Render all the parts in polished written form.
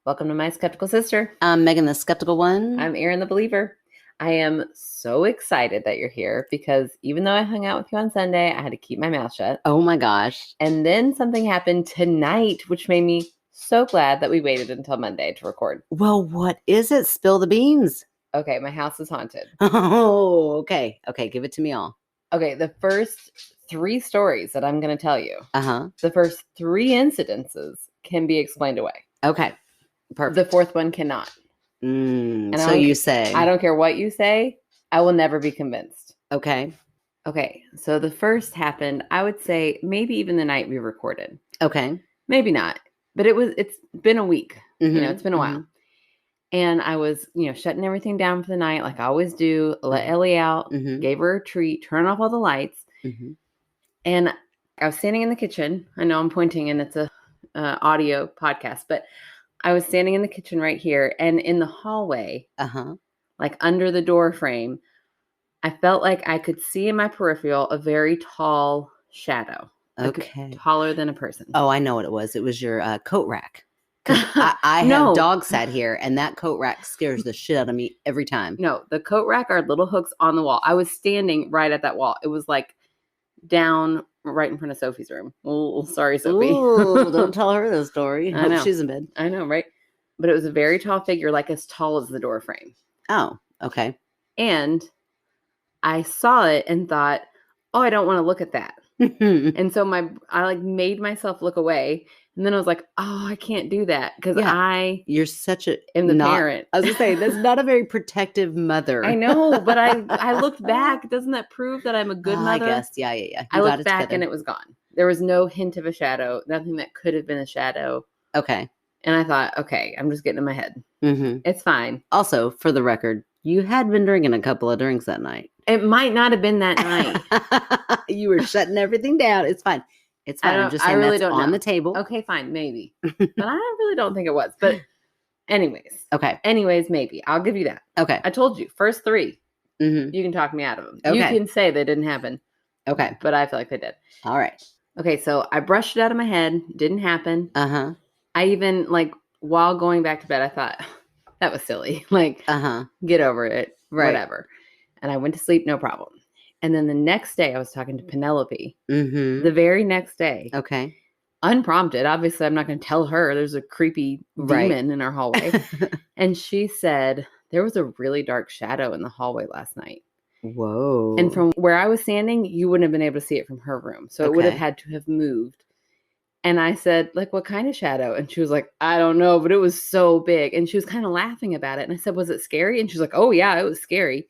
Welcome to My Skeptical Sister. I'm Megan the Skeptical One. I'm Erin the Believer. I am so excited that you're here because even though I hung out with you on Sunday, I had to keep my mouth shut. Oh my gosh. And then something happened tonight, which made me so glad that we waited until Monday to record. Well, what is it? Spill the beans. Okay, my house is haunted. Oh, okay. Okay, give it to me all. Okay, the first 3 stories that I'm going to tell you, The first 3 incidences can be explained away. Okay, perfect. The 4th one cannot. So you say. I don't care what you say. I will never be convinced. Okay. Okay, so the first happened, I would say, maybe even the night we recorded. Okay. Maybe not, but it's been a week. It's been a while. And I was, shutting everything down for the night like I always do, let Ellie out, gave her a treat, turn off all the lights. And I was standing in the kitchen. I know I'm pointing and it's a audio podcast, but I was standing in the kitchen right here, and in the hallway, like under the door frame, I felt like I could see in my peripheral a very tall shadow. Okay. Taller than a person. Oh, I know what it was. It was your coat rack. I have dogs sat here, and that coat rack scares the shit out of me every time. No, the coat rack are little hooks on the wall. I was standing right at that wall. It was like down right in front of Sophie's room. Oh, sorry, Sophie. Ooh, don't tell her the story. I know. She's in bed. I know, right? But it was a very tall figure, like as tall as the door frame. Oh, okay. And I saw it and thought, oh, I don't want to look at that. And so I made myself look away. And then I was like, oh, I can't do that because you're such a parent. I was gonna say that's not a very protective mother. I know, but I looked back. Doesn't that prove that I'm a good mother? I guess. Yeah. I looked back and it was gone. There was no hint of a shadow. Nothing that could have been a shadow. Okay. And I thought, okay, I'm just getting in my head. It's fine. Also, for the record, you had been drinking a couple of drinks that night. It might not have been that night. You were shutting everything down. It's fine. It's fine. I'm just saying that's on the table. Okay, fine. Maybe. But I really don't think it was. But anyways. Okay. Anyways, maybe. I'll give you that. Okay. I told you. First 3. You can talk me out of them. Okay. You can say they didn't happen. Okay. But I feel like they did. All right. Okay, so I brushed it out of my head. Didn't happen. I even, while going back to bed, I thought, that was silly. Get over it. Right. Whatever. And I went to sleep, no problem. And then the next day, I was talking to Penelope. The very next day. Okay. Unprompted. Obviously, I'm not going to tell her. There's a creepy demon in our hallway. And she said, there was a really dark shadow in the hallway last night. Whoa. And from where I was standing, you wouldn't have been able to see it from her room. So it would have had to have moved. And I said, what kind of shadow? And she was like, I don't know, but it was so big. And she was kind of laughing about it. And I said, was it scary? And she was like, oh, yeah, it was scary.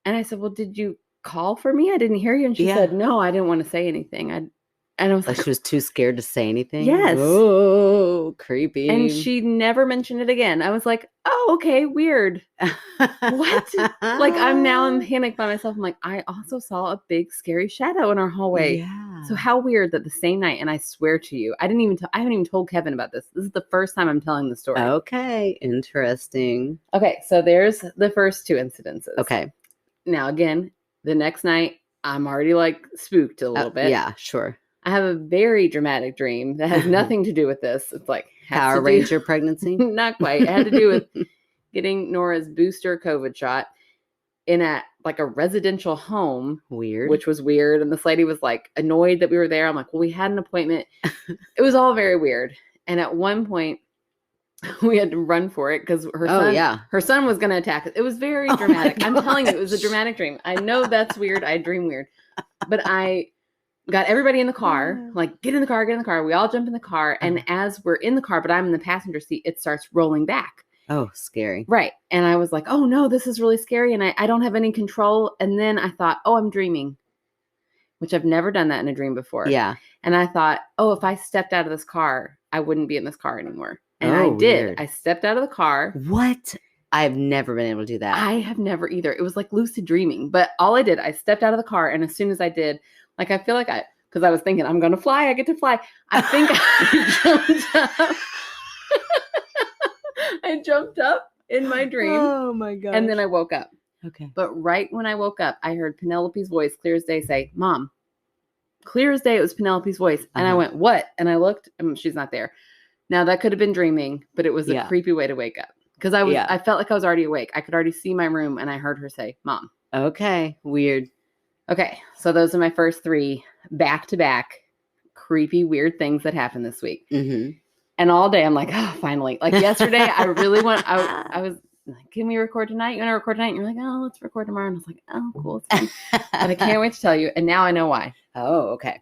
And I said, well, did you call for me? I didn't hear you. And she said, no, I didn't want to say anything. And I was like, she was too scared to say anything? Yes. Oh, creepy. And she never mentioned it again. I was like, oh, okay, weird. What? I'm panicked by myself. I'm like, I also saw a big scary shadow in our hallway. Yeah. So how weird that the same night, and I swear to you, I haven't even told Kevin about this. This is the first time I'm telling the story. Okay. Interesting. Okay. So there's the first 2 incidences. Okay. Now, again, the next night, I'm already spooked a little bit. Yeah, sure. I have a very dramatic dream that has nothing to do with this. It's Power Ranger pregnancy? Not quite. It had to do with getting Nora's booster COVID shot in a residential home. Weird. Which was weird. And this lady was annoyed that we were there. I'm like, well, we had an appointment. It was all very weird. And at one point, we had to run for it because her son was going to attack us. It was very dramatic. I'm telling you, it was a dramatic dream. I know that's weird. I dream weird. But I got everybody in the car, get in the car. We all jump in the car. And as we're in the car, but I'm in the passenger seat, it starts rolling back. Oh, scary. Right. And I was like, oh no, this is really scary. And I don't have any control. And then I thought, oh, I'm dreaming, which I've never done that in a dream before. Yeah. And I thought, oh, if I stepped out of this car, I wouldn't be in this car anymore. And I did. Weird. I stepped out of the car. What? I've never been able to do that. I have never either. It was like lucid dreaming. But all I did, I stepped out of the car. And as soon as I did, I feel like because I was thinking, I'm going to fly. I get to fly. I think I jumped up. I jumped up in my dream. Oh my God. And then I woke up. Okay. But right when I woke up, I heard Penelope's voice clear as day say, Mom. Clear as day, it was Penelope's voice. And I went, what? And I looked, and she's not there. Now that could have been dreaming, but it was a creepy way to wake up. Because I felt like I was already awake. I could already see my room and I heard her say, Mom. Okay. Weird. Okay. So those are my first 3 back-to-back creepy, weird things that happened this week. Mm-hmm. And all day I'm like, oh, finally. Like yesterday, I really I was like, can we record tonight? You want to record tonight? And you're like, oh, let's record tomorrow. And I was like, oh, cool. But I can't wait to tell you. And now I know why. Oh, okay.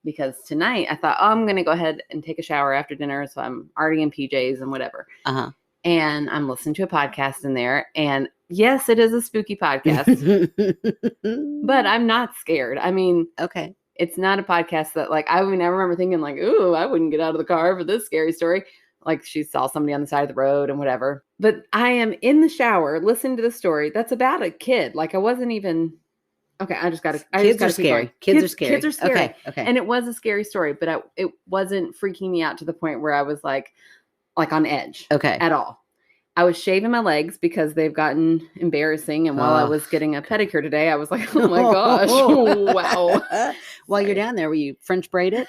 Because tonight I thought, oh, I'm going to go ahead and take a shower after dinner. So I'm already in PJs and whatever. Uh-huh. And I'm listening to a podcast in there. And yes, it is a spooky podcast. But I'm not scared. I mean, okay. It's not a podcast that like, I remember thinking like, ooh, I wouldn't get out of the car for this scary story. Like she saw somebody on the side of the road and whatever. But I am in the shower listening to the story that's about a kid. Like I wasn't even, okay, I just got to. Kids are scary. Kids are scary. Kids are scary. Okay. And it was a scary story, but it wasn't freaking me out to the point where I was like on edge. Okay. At all. I was shaving my legs because they've gotten embarrassing. And while I was getting a pedicure today, I was like, oh my gosh, wow. While you're down there, were you French braided?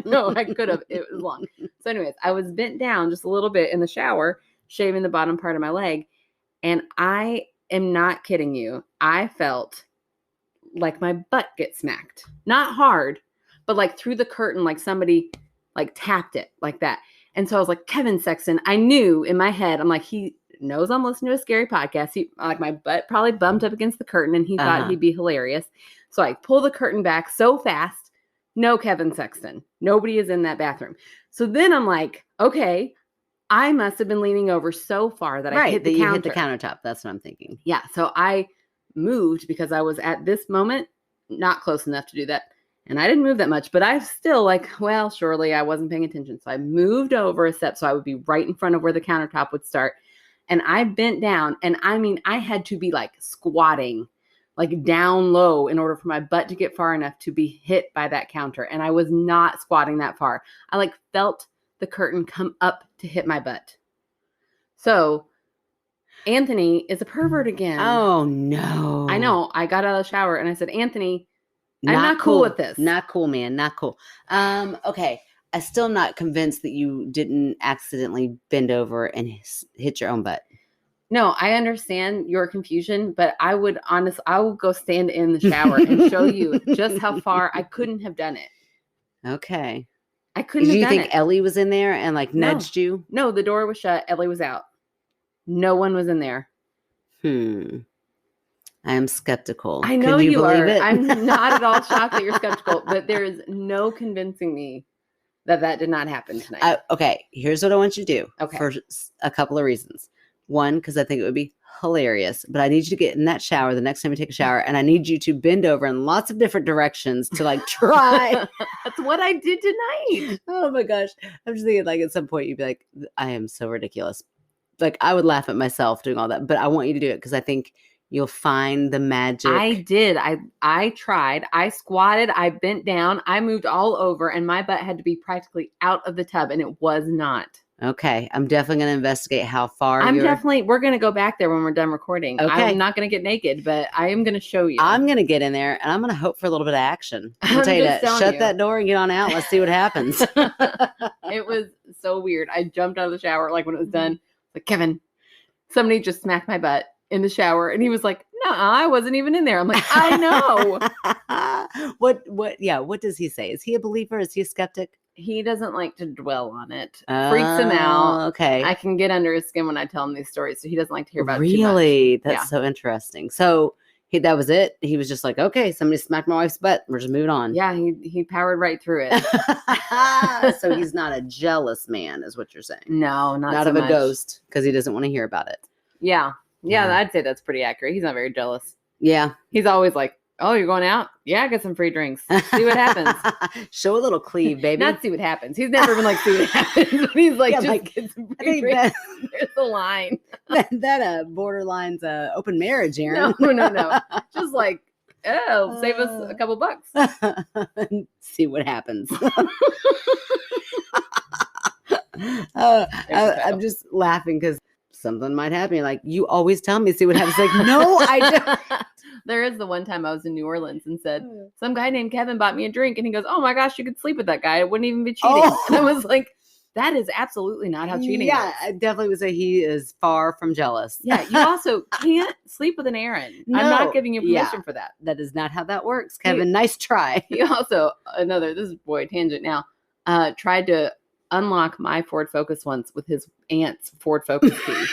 No, I could have. It was long. So anyways, I was bent down just a little bit in the shower, shaving the bottom part of my leg. And I am not kidding you. I felt like my butt get smacked. Not hard, but like through the curtain, like somebody like tapped it like that. And so I was like, Kevin Sexton, I knew in my head, I'm like, he knows I'm listening to a scary podcast. He like my butt probably bumped up against the curtain and he thought he'd be hilarious. So I pull the curtain back so fast. No Kevin Sexton. Nobody is in that bathroom. So then I'm like, okay, I must have been leaning over so far that I hit the counter. You hit the countertop. That's what I'm thinking. Yeah. So I moved because I was at this moment not close enough to do that. And I didn't move that much, but I still like, well, surely I wasn't paying attention. So I moved over a step so I would be right in front of where the countertop would start. And I bent down. And I mean, I had to be like squatting, like down low in order for my butt to get far enough to be hit by that counter. And I was not squatting that far. I like felt the curtain come up to hit my butt. So Anthony is a pervert again. Oh, no. I know. I got out of the shower and I said, Anthony, I'm not cool with this. Not cool, man. Not cool. Okay. I'm still not convinced that you didn't accidentally bend over and hit your own butt. No, I understand your confusion, but I will go stand in the shower and show you just how far I couldn't have done it. Okay. I couldn't have done it. Do you think Ellie was in there and like nudged you? No, the door was shut. Ellie was out. No one was in there. I am skeptical. I know you are. I'm not at all shocked that you're skeptical, but there is no convincing me that did not happen tonight. Okay, here's what I want you to do. Okay. For a couple of reasons. One, because I think it would be hilarious, but I need you to get in that shower the next time you take a shower, and I need you to bend over in lots of different directions to like try. That's what I did tonight. Oh my gosh. I'm just thinking like at some point you'd be like, I am so ridiculous. Like I would laugh at myself doing all that, but I want you to do it because I think you'll find the magic. I did. I tried. I squatted. I bent down. I moved all over and my butt had to be practically out of the tub and it was not. Okay. I'm definitely going to investigate how far we're going to go back there when we're done recording. Okay. I'm not going to get naked, but I am going to show you. I'm going to get in there and I'm going to hope for a little bit of action. I'll tell you that. Shut that door and get on out. Let's see what happens. It was so weird. I jumped out of the shower like when it was done. Like, Kevin, somebody just smacked my butt in the shower. And he was like, no, I wasn't even in there. I'm like, I know. What does he say? Is he a believer? Is he a skeptic? He doesn't like to dwell on it. Freaks him out. Okay. I can get under his skin when I tell him these stories. So he doesn't like to hear about it too much. That's yeah. So interesting. So that was it. He was just like, okay, somebody smacked my wife's butt. We're just moving on. Yeah, he powered right through it. So he's not a jealous man, is what you're saying. No, not so of a ghost, because he doesn't want to hear about it. Yeah, I'd say that's pretty accurate. He's not very jealous. Yeah. He's always like, oh, you're going out? Yeah, get some free drinks. See what happens. Show a little cleave, baby. Not see what happens. He's never been like, see what happens. He's like, just get some free drinks. There's the line. That borderline's open marriage, Aaron. No. Just like, oh, save us a couple bucks. See what happens. I'm just laughing because something might happen. Like, you always tell me, see what happens. Like, no, I don't. There is the one time I was in New Orleans and said, some guy named Kevin bought me a drink. And he goes, oh my gosh, you could sleep with that guy. It wouldn't even be cheating. And I was like, that is absolutely not how cheating works. I definitely would say he is far from jealous. Yeah, you also can't sleep with an Aaron. No, I'm not giving you permission for that. That is not how that works, Kevin. Nice try. He also, this is boy tangent now, tried to unlock my Ford Focus once with his aunt's Ford Focus key.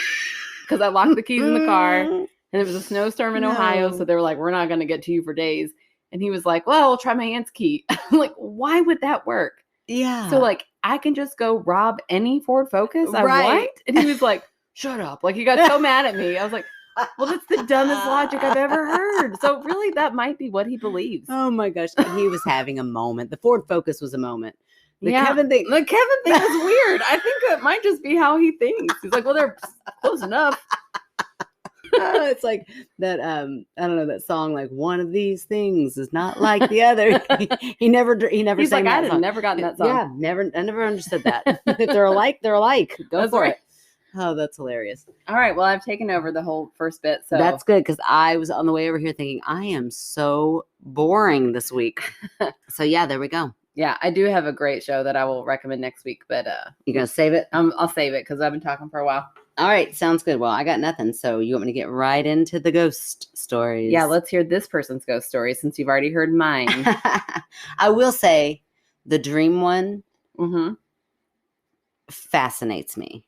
Because I locked the keys in the car, and it was a snowstorm in Ohio, so they were like, we're not going to get to you for days. And he was like, well, we'll try my aunt's key. I'm like, why would that work? Yeah. So, like, I can just go rob any Ford Focus I want? And he was like, shut up. Like, he got so mad at me. I was like, well, that's the dumbest logic I've ever heard. So, really, that might be what he believes. Oh, my gosh. He was having a moment. The Ford Focus was a moment. The Kevin thing is weird. I think that might just be how he thinks. He's like, well, they're close enough. It's like that, I don't know, that song, like, one of these things is not like the other. he never He's sang like, that song. Never gotten that song. Yeah, I never understood that. If they're alike, they're alike. Go for it. Oh, that's hilarious. All right. Well, I've taken over the whole first bit. So that's good, because I was on the way over here thinking, I am so boring this week. So yeah, there we go. Yeah, I do have a great show that I will recommend next week, but you gonna save it? I'll save it because I've been talking for a while. All right, sounds good. Well, I got nothing, so you want me to get right into the ghost stories? Yeah, let's hear this person's ghost story since you've already heard mine. I will say the dream one fascinates me.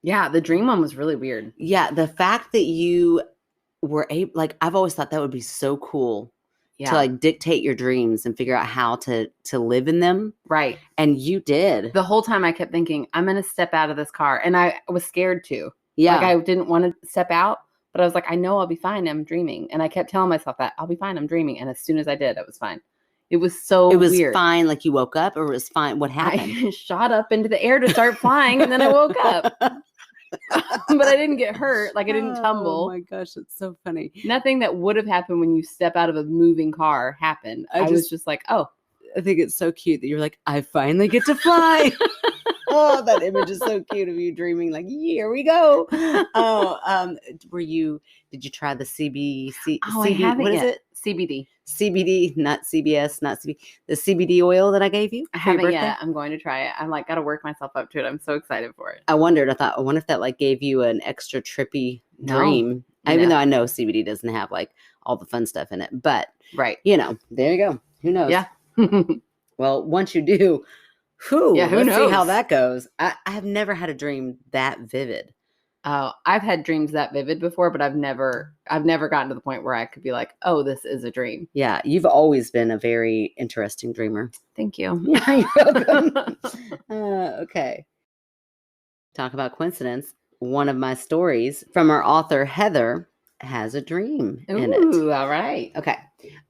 Yeah, the dream one was really weird. Yeah, the fact that you were able, like, I've always thought that would be so cool. To like dictate your dreams and figure out how to live in them. Right. And you did. The whole time I kept thinking, I'm going to step out of this car. And I was scared to. Yeah. Like I didn't want to step out, but I was like, I know I'll be fine. I'm dreaming. And I kept telling myself that I'll be fine. I'm dreaming. And as soon as I did, it was fine. It was so weird. It was fine. Like you woke up, or it was fine. What happened? I shot up into the air to start flying and then I woke up. But I didn't get hurt. Like I didn't tumble. Oh my gosh, that's so funny. Nothing that would have happened when you step out of a moving car happened. I was just like, oh. I think it's so cute that you're like, I finally get to fly. Oh, that image is so cute of you dreaming like, here we go. Oh, did you try the CBC? Oh, I haven't what yet. Is it? CBD, not CBS, not CBD. The CBD oil that I gave you. I haven't yet. I'm going to try it. I'm like, got to work myself up to it. I'm so excited for it. I wonder if that like gave you an extra trippy dream. Even though I know CBD doesn't have like all the fun stuff in it, but right. There you go. Who knows? Yeah. Well, once you do, who knows? See how that goes. I have never had a dream that vivid. Oh, I've had dreams that vivid before, but I've never gotten to the point where I could be like, oh, this is a dream. Yeah, you've always been a very interesting dreamer. Thank you. Yeah, you're welcome. Okay. Talk about coincidence. One of my stories from our author, Heather, has a dream in it. Ooh, all right. Okay.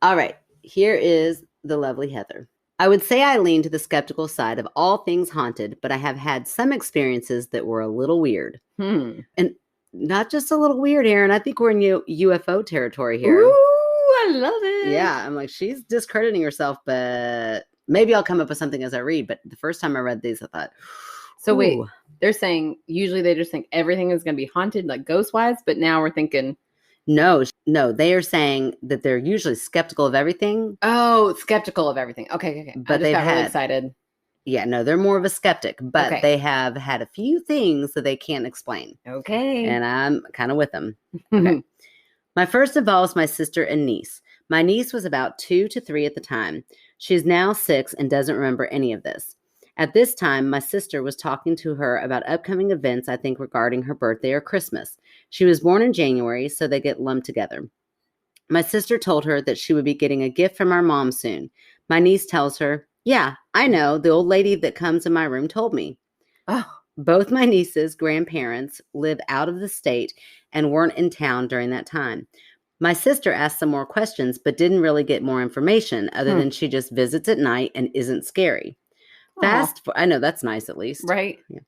All right. Here is the lovely Heather. I would say I lean to the skeptical side of all things haunted, but I have had some experiences that were a little weird. And not just a little weird, Erin. I think we're in UFO territory here. Ooh, I love it. Yeah, I'm like, she's discrediting herself, but maybe I'll come up with something as I read. But the first time I read these, I thought, so wait, they're saying usually they just think everything is going to be haunted, like ghost-wise, but now we're thinking... No, they are saying that they're usually skeptical of everything. Oh, skeptical of everything. Okay. But I just got really excited. Yeah, no, they're more of a skeptic, but they have had a few things that they can't explain. Okay. And I'm kind of with them. Okay. My first involves my sister and niece. My niece was about 2 to 3 at the time. She's now 6 and doesn't remember any of this. At this time, my sister was talking to her about upcoming events, I think regarding her birthday or Christmas. She was born in January, so they get lumped together. My sister told her that she would be getting a gift from our mom soon. My niece tells her, yeah, I know, the old lady that comes in my room told me. Oh. Both my niece's grandparents live out of the state and weren't in town during that time. My sister asked some more questions, but didn't really get more information other than she just visits at night and isn't scary. I know that's nice at least. Right. Yeah.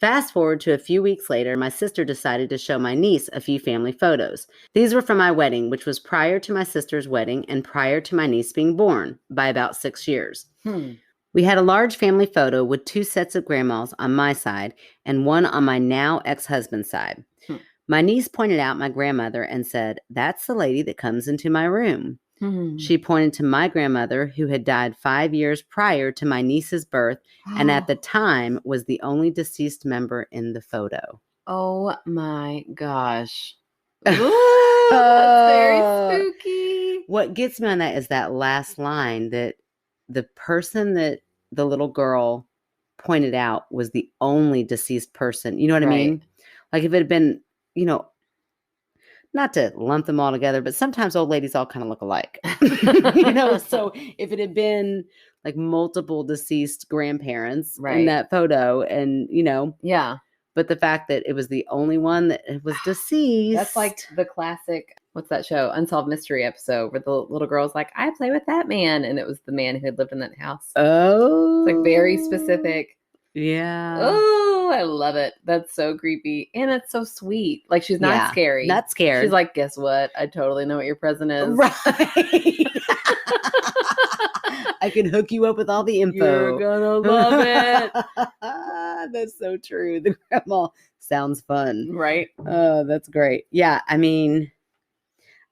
Fast forward to a few weeks later, my sister decided to show my niece a few family photos. These were from my wedding, which was prior to my sister's wedding and prior to my niece being born by about 6 years. We had a large family photo with 2 sets of grandmas on my side and one on my now ex-husband's side. My niece pointed out my grandmother and said, that's the lady that comes into my room. She pointed to my grandmother, who had died 5 years prior to my niece's birth, and at the time was the only deceased member in the photo. Oh my gosh. Ooh, that's very spooky. What gets me on that is that last line, that the person that the little girl pointed out was the only deceased person. You know what I mean? Like if it had been, not to lump them all together, but sometimes old ladies all kind of look alike. So if it had been like multiple deceased grandparents in that photo, and yeah. But the fact that it was the only one that was deceased. That's like the classic, what's that show? Unsolved Mystery episode where the little girl's like, I play with that man. And it was the man who had lived in that house. Oh. It's like very specific. Yeah. Oh, I love it. That's so creepy. And it's so sweet. Like she's not scary. Not scared. She's like, guess what? I totally know what your present is. Right. I can hook you up with all the info. You're gonna love it. That's so true. The grandma sounds fun. Right. Oh, that's great. Yeah. I mean,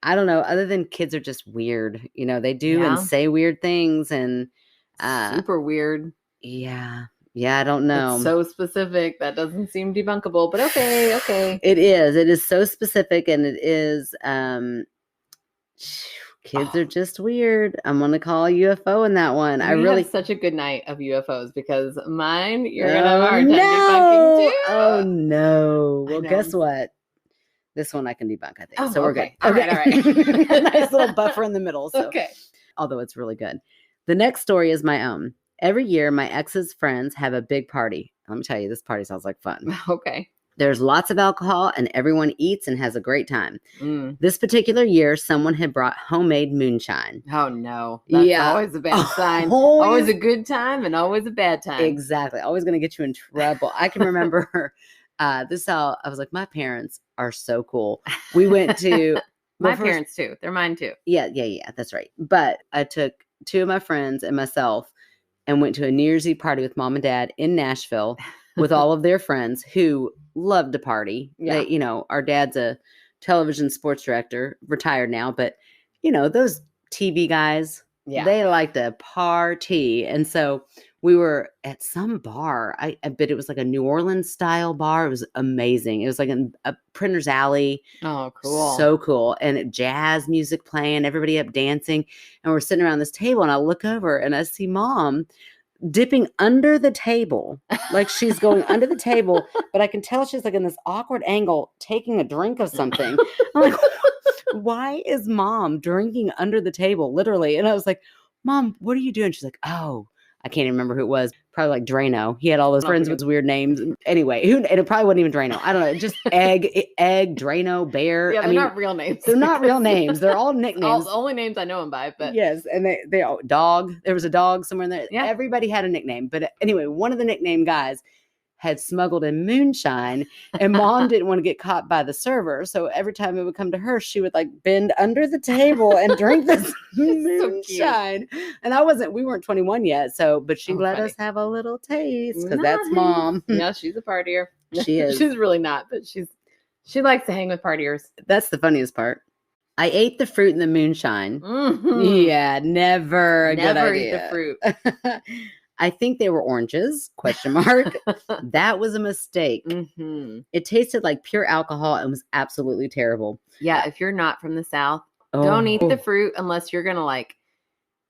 I don't know. Other than kids are just weird. They do and say weird things, and super weird. Yeah. Yeah, I don't know. It's so specific. That doesn't seem debunkable, but okay. It is. It is so specific, and it is kids are just weird. I'm going to call UFO in that one. I really have such a good night of UFOs, because mine, you're going to have a hard time debunking too. Oh, no. Well, guess what? This one I can debunk, I think. So we're good. All right. A nice little buffer in the middle. So. Okay. Although it's really good. The next story is my own. Every year, my ex's friends have a big party. Let me tell you, this party sounds like fun. Okay. There's lots of alcohol, and everyone eats and has a great time. This particular year, someone had brought homemade moonshine. Oh, no. That's always a bad sign. Always a good time and always a bad time. Exactly. Always going to get you in trouble. I can remember this is how I was like, my parents are so cool. We went to... my parents, too. They're mine, too. Yeah. That's right. But I took 2 of my friends and myself and went to a New Year's Eve party with mom and dad in Nashville with all of their friends who loved to party. Yeah. They, our dad's a television sports director, retired now, but those TV guys, they like to party. And so we were at some bar. I bet it was like a New Orleans style bar. It was amazing. It was like a Printer's Alley. Oh, cool. So cool. And jazz music playing, everybody up dancing. And we're sitting around this table, and I look over and I see mom dipping under the table. Like she's going under the table, but I can tell she's like in this awkward angle taking a drink of something. I'm like, why is mom drinking under the table? Literally. And I was like, Mom, what are you doing? She's like, oh, I can't even remember who it was. Probably like Drano. He had all those friends with weird names. Anyway, and it probably wasn't even Drano. I don't know. Just Egg, Drano, Bear. Yeah, they're not real names. They're not real names. They're all nicknames. All the only names I know him by. But yes, and they all dog. There was a dog somewhere in there. Yeah. Everybody had a nickname. But anyway, one of the nickname guys had smuggled in moonshine, and mom didn't want to get caught by the server. So every time it would come to her, she would like bend under the table and drink this moonshine. And we weren't 21 yet. So, but she let us have a little taste, because that's mom. Yeah, she's a partier. She is. She's really not, but she likes to hang with partiers. That's the funniest part. I ate the fruit in the moonshine. Mm-hmm. Yeah, never a good idea. Eat the fruit. I think they were oranges, ? That was a mistake. Mm-hmm. It tasted like pure alcohol and was absolutely terrible. Yeah, if you're not from the South, don't eat the fruit unless you're going to like,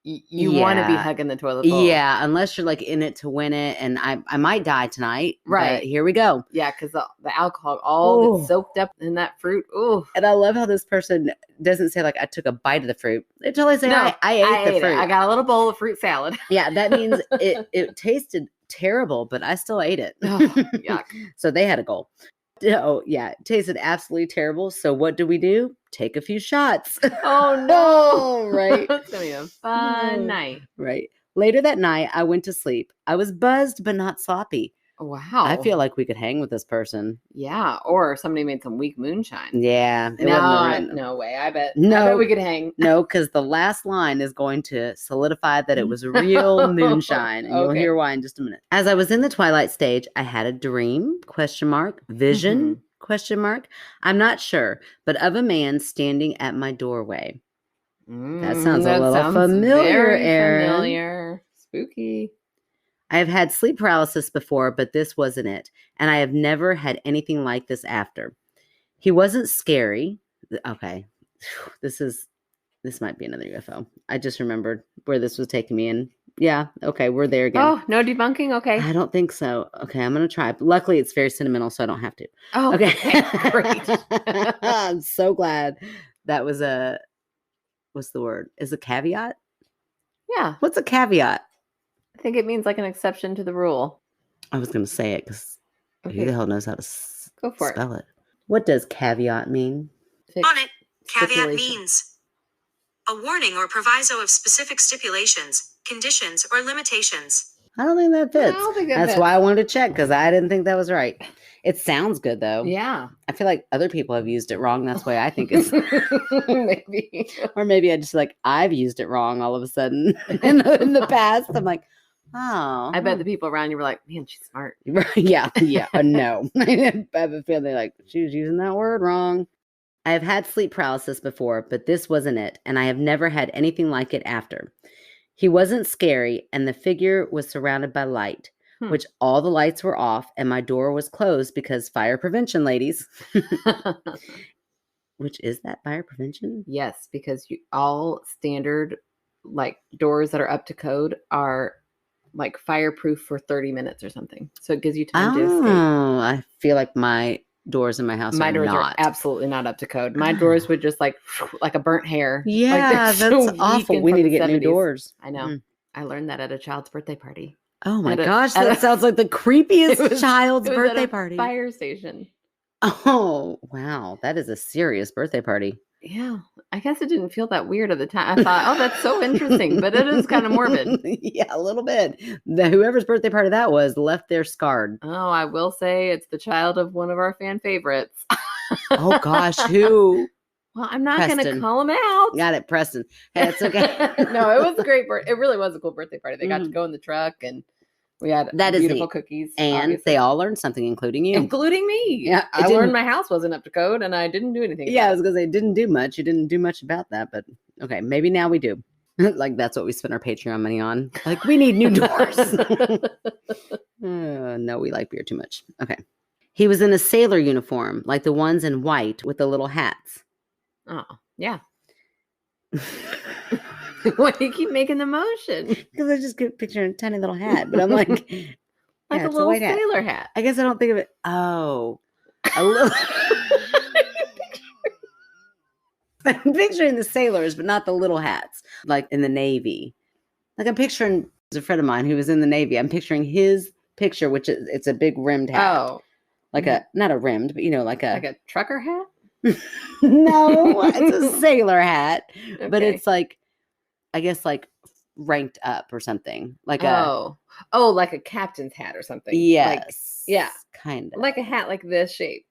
you want to be hugging the toilet bowl. Yeah, unless you're like in it to win it. And I might die tonight. Right. But here we go. Yeah, because the alcohol all gets soaked up in that fruit. Ooh. And I love how this person doesn't say like, I took a bite of the fruit. They totally say, no, I ate the fruit. I got a little bowl of fruit salad. Yeah, that means it tasted terrible, but I still ate it. Oh, yuck. So they had a goal. Oh, yeah. It tasted absolutely terrible. So what do? Take a few shots. Oh, no. Right. It's going to be a fun night. Right. Later that night, I went to sleep. I was buzzed, but not sloppy. Wow. I feel like we could hang with this person. Yeah. Or somebody made some weak moonshine. Yeah. No way. I bet we could hang. No, because the last line is going to solidify that it was real moonshine. And you'll hear why in just a minute. As I was in the twilight stage, I had a dream, ? Vision, ? I'm not sure, but of a man standing at my doorway. That sounds a little familiar, very Erin. Familiar. Spooky. I have had sleep paralysis before, but this wasn't it. And I have never had anything like this after. He wasn't scary. Okay. This might be another UFO. I just remembered where this was taking me. And yeah, okay, we're there again. Oh, no debunking? Okay. I don't think so. Okay, I'm going to try. Luckily, it's very sentimental, so I don't have to. Oh, okay. Great. I'm so glad. That was what's the word? Is a caveat? Yeah. What's a caveat? I think it means like an exception to the rule. I was going to say it because who the hell knows how to spell it? What does caveat mean? On it, caveat means a warning or proviso of specific stipulations, conditions, or limitations. I don't think that fits. I don't think That's why I wanted to check, because I didn't think that was right. It sounds good, though. Yeah. I feel like other people have used it wrong. That's why I think it's... Maybe. Or maybe I just I've used it wrang all of a sudden in the past. I'm like, oh. I bet the people around you were like, man, she's smart. Yeah. No. I have a feeling like, she was using that word wrong. I have had sleep paralysis before, but this wasn't it, and I have never had anything like it after. He wasn't scary, and the figure was surrounded by light, which all the lights were off, and my door was closed because fire prevention, ladies. Which is that fire prevention? Yes, because all standard doors that are up to code are fireproof for 30 minutes or something. So it gives you time to escape. Oh, I feel like my doors in my house are absolutely not up to code. My doors would just like a burnt hair. Yeah, that's so awful. We need to get new doors. I know. I learned that at a child's birthday party. Oh my gosh, that sounds like the creepiest child's birthday party. Fire station. Oh, wow. That is a serious birthday party. Yeah. I guess it didn't feel that weird at the time. I thought, oh, that's so interesting, but it is kind of morbid. Yeah, a little bit. Whoever's birthday party that was left there scarred. Oh, I will say it's the child of one of our fan favorites. Oh, gosh. Who? Well, I'm not going to call him out. Got it, Preston. Hey, that's okay. No, it was a great birthday. It really was a cool birthday party. They got to go in the truck and we had beautiful cookies. And obviously. They all learned something, including you. Including me. Yeah. I learned my house wasn't up to code and I didn't do anything. Yeah, I was going to say, didn't do much. You didn't do much about that, but okay, maybe now we do. That's what we spend our Patreon money on. We need new doors. No, we like beer too much. Okay. He was in a sailor uniform, like the ones in white with the little hats. Oh, yeah. Why do you keep making the motion? Because I just keep picturing a tiny little hat, but I'm like, like a little sailor hat. I guess I don't think of it. Oh, a little. I'm picturing the sailors, but not the little hats, like in the Navy. I'm picturing a friend of mine who was in the Navy. I'm picturing his picture, which is it's a big rimmed hat. Oh, not a rimmed, but like a trucker hat. No, it's a sailor hat, okay. But it's I guess ranked up or something. Like a captain's hat or something. Yes. Yeah. Kind of. Like a hat like this shape.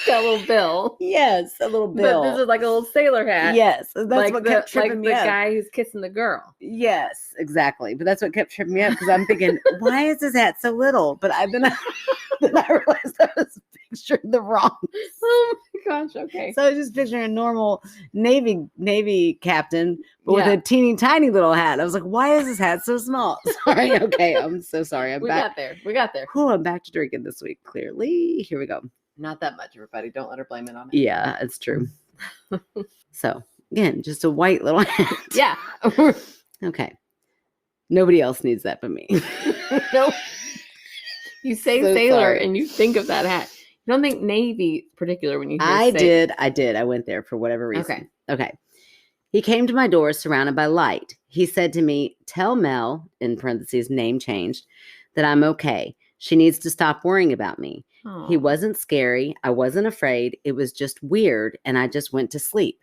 Got a little bill. Yes, a little bill. But this is like a little sailor hat. Yes, that's what kept tripping me up. Like the guy who's kissing the girl. Yes, exactly. But that's what kept tripping me up because I'm thinking, why is his hat so little? But then I realized I was picturing the wrong. Oh my gosh, okay. So I was just picturing a normal Navy captain, but with a teeny tiny little hat. I was like, why is his hat so small? Sorry, okay, I'm so sorry. We got there. Whew, I'm back to drinking this week, clearly. Here we go. Not that much, everybody. Don't let her blame it on me. Yeah, it's true. So, again, just a white little hat. Yeah. Okay. Nobody else needs that but me. Nope. You say so sailor sorry. And you think of that hat. You don't think Navy particular when you hear I did. I went there for whatever reason. Okay. He came to my door surrounded by light. He said to me, tell Mel, in parentheses, name changed, that I'm okay. She needs to stop worrying about me. Aww. He wasn't scary. I wasn't afraid. It was just weird, and I just went to sleep.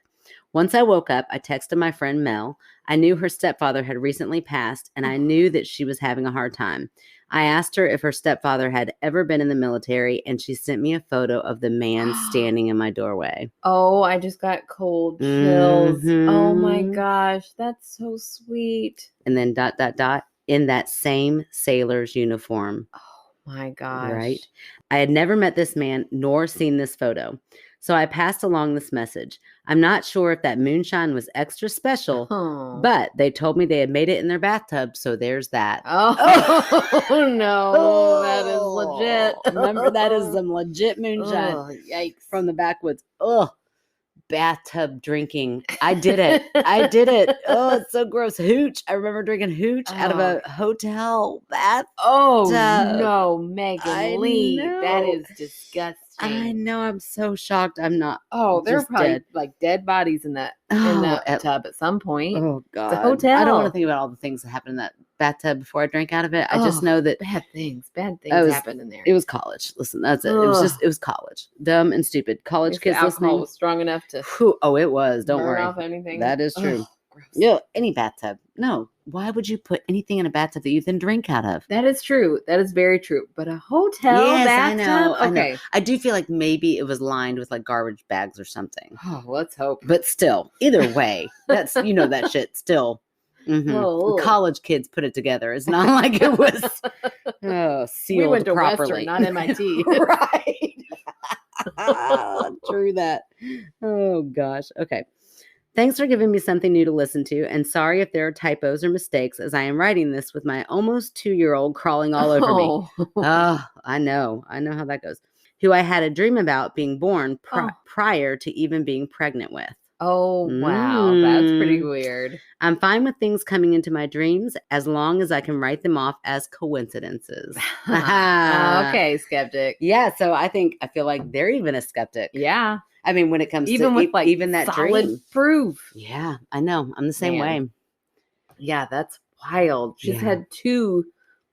Once I woke up, I texted my friend Mel. I knew her stepfather had recently passed, and I knew that she was having a hard time. I asked her if her stepfather had ever been in the military, and she sent me a photo of the man standing in my doorway. Oh, I just got cold chills. Mm-hmm. Oh my gosh, that's so sweet. And then ... in that same sailor's uniform. Oh My gosh. Right. I had never met this man nor seen this photo. So I passed along this message. I'm not sure if that moonshine was extra special, but they told me they had made it in their bathtub. So there's that. Oh, no. That is legit. Remember, that is some legit moonshine. Yikes. From the backwoods. Oh, bathtub drinking. I did it. I did it. Oh, it's so gross. Hooch. I remember drinking hooch out of a hotel bath. Oh, no, Megan Lee. That is disgusting. I know. I'm so shocked. I'm not. Oh, there are probably like dead bodies in that tub at some point. Oh, God. It's a hotel. I don't want to think about all the things that happened in that bathtub before I drank out of it. I just know that bad things happened in there. It was college. Listen, that's it. It was college. Dumb and stupid. College kids listening. Was strong enough to. Oh, it was. Don't worry. Off anything. That is true. Yeah, any bathtub. No. Why would you put anything in a bathtub that you then drink out of? That is true. That is very true. But a hotel bathtub? I know. I do feel like maybe it was lined with like garbage bags or something. Oh, let's hope. But still, either way, that's, that shit still. Mm-hmm. College kids put it together. It's not like it was sealed we went to properly. Western, not MIT. Right. True that. Oh, gosh. Okay. Thanks for giving me something new to listen to, and sorry if there are typos or mistakes as I am writing this with my almost 2-year-old crawling all over me. Oh, I know how that goes. Who I had a dream about being born prior to even being pregnant with. Oh, wow. That's pretty weird. I'm fine with things coming into my dreams as long as I can write them off as coincidences. Okay, skeptic. Yeah, so I feel like they're even a skeptic. Yeah. I mean, when it comes even to with like even that solid dream. proof. Yeah, I know. I'm the same way. Yeah, that's wild. She's had 2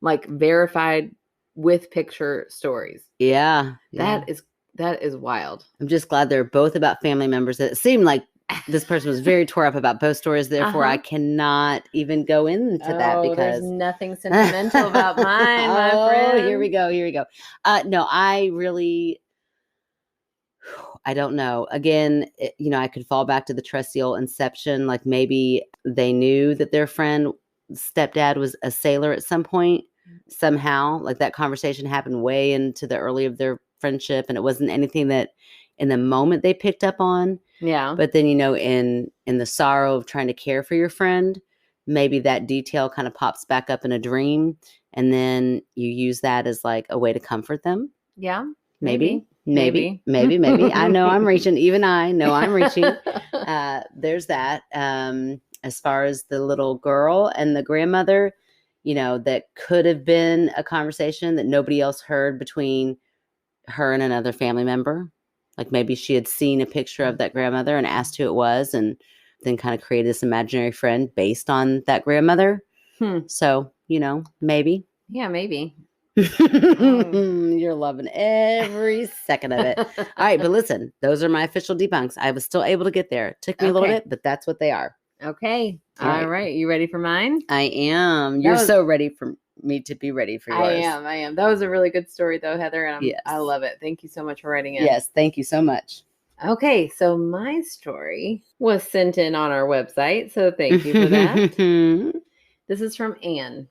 like verified with picture stories. Yeah. That is wild. I'm just glad they're both about family members. It seemed like this person was very tore up about both stories. Therefore, I cannot even go into that because there's nothing sentimental about mine, my friend. Oh, here we go. No, I really... I don't know. Again, I could fall back to the trusty old inception. Like maybe they knew that their friend stepdad was a sailor at some point somehow. Like that conversation happened way into the early of their friendship, and it wasn't anything that in the moment they picked up on. Yeah. But then, in the sorrow of trying to care for your friend, maybe that detail kind of pops back up in a dream, and then you use that as like a way to comfort them. Yeah. Maybe. I know I'm reaching. Even I know I'm reaching. There's that. As far as the little girl and the grandmother, that could have been a conversation that nobody else heard between her and another family member. Like maybe she had seen a picture of that grandmother and asked who it was, and then kind of created this imaginary friend based on that grandmother. So, maybe. Yeah, maybe. You're loving every second of it. All right, but listen, those are my official debunks. I was still able to get there. It took me a little bit, but that's what they are. Okay. All right. You ready for mine? I am. You're so ready for me to be ready for yours. I am. That was a really good story though, Heather, and I love it. Thank you so much for writing it. Yes, thank you so much. Okay, so my story was sent in on our website, so thank you for that. This is from Anne.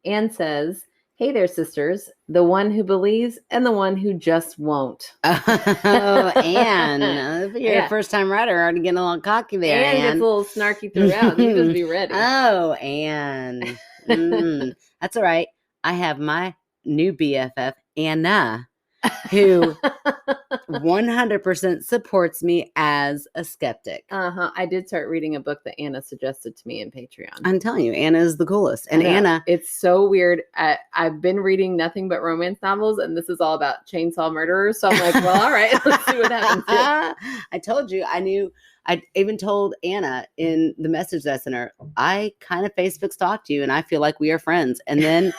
Anne says, "Hey there, sisters. The one who believes and the one who just won't." Oh, Anne. You're a first-time writer. Already getting a little cocky there, Anne. Gets a little snarky throughout. You just be ready. Oh, Anne. That's all right. I have my new BFF, Anna, who 100% supports me as a skeptic. I did start reading a book that Anna suggested to me in Patreon. I'm telling you, Anna is the coolest. And Anna, it's so weird. I've been reading nothing but romance novels, and this is all about chainsaw murderers. So I'm like, well, all right, let's see what happens. I told you, I knew. I even told Anna in the message that I sent her, I kind of Facebook stalked you and I feel like we are friends. And then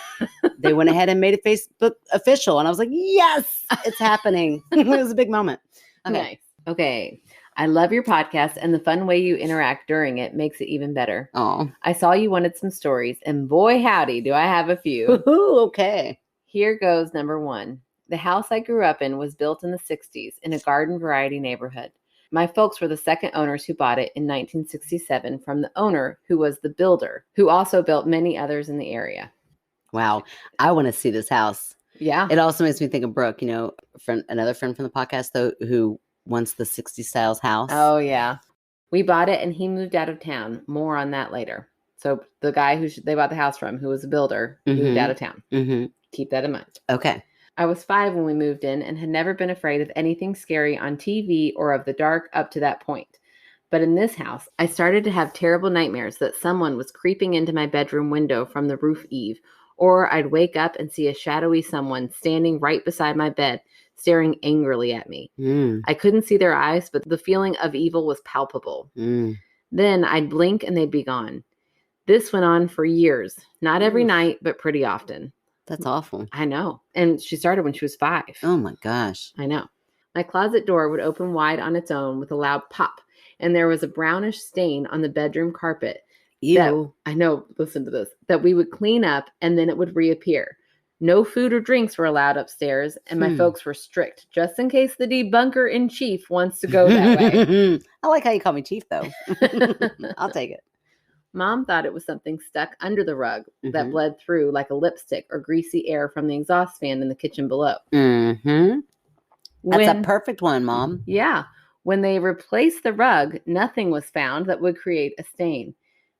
they went ahead and made it Facebook official. And I was like, yes, it's happening. It was a big moment. Okay. Nice. Okay. I love your podcast, and the fun way you interact during it makes it even better. Oh, I saw you wanted some stories, and boy, howdy, do I have a few. Okay. Here goes number 1. The house I grew up in was built in the 60s in a garden variety neighborhood. My folks were the second owners who bought it in 1967 from the owner who was the builder, who also built many others in the area. Wow. I want to see this house. Yeah. It also makes me think of Brooke, another friend from the podcast, though, who wants the 60 Styles house. Oh, yeah. We bought it and he moved out of town. More on that later. So the guy who they bought the house from, who was a builder, moved out of town. Keep that in mind. Okay. I was 5 when we moved in and had never been afraid of anything scary on TV or of the dark up to that point. But in this house, I started to have terrible nightmares that someone was creeping into my bedroom window from the roof eave, or I'd wake up and see a shadowy someone standing right beside my bed, staring angrily at me. I couldn't see their eyes, but the feeling of evil was palpable. Then I'd blink and they'd be gone. This went on for years, not every night, but pretty often. That's awful. I know. And she started when she was 5. Oh my gosh. I know. My closet door would open wide on its own with a loud pop, and there was a brownish stain on the bedroom carpet. Ew. I know, listen to this, that we would clean up and then it would reappear. No food or drinks were allowed upstairs, and my folks were strict, just in case the debunker in chief wants to go that way. I like how you call me chief, though. I'll take it. Mom thought it was something stuck under the rug that bled through like a lipstick or greasy air from the exhaust fan in the kitchen below. That's a perfect one, Mom. Yeah. When they replaced the rug, nothing was found that would create a stain.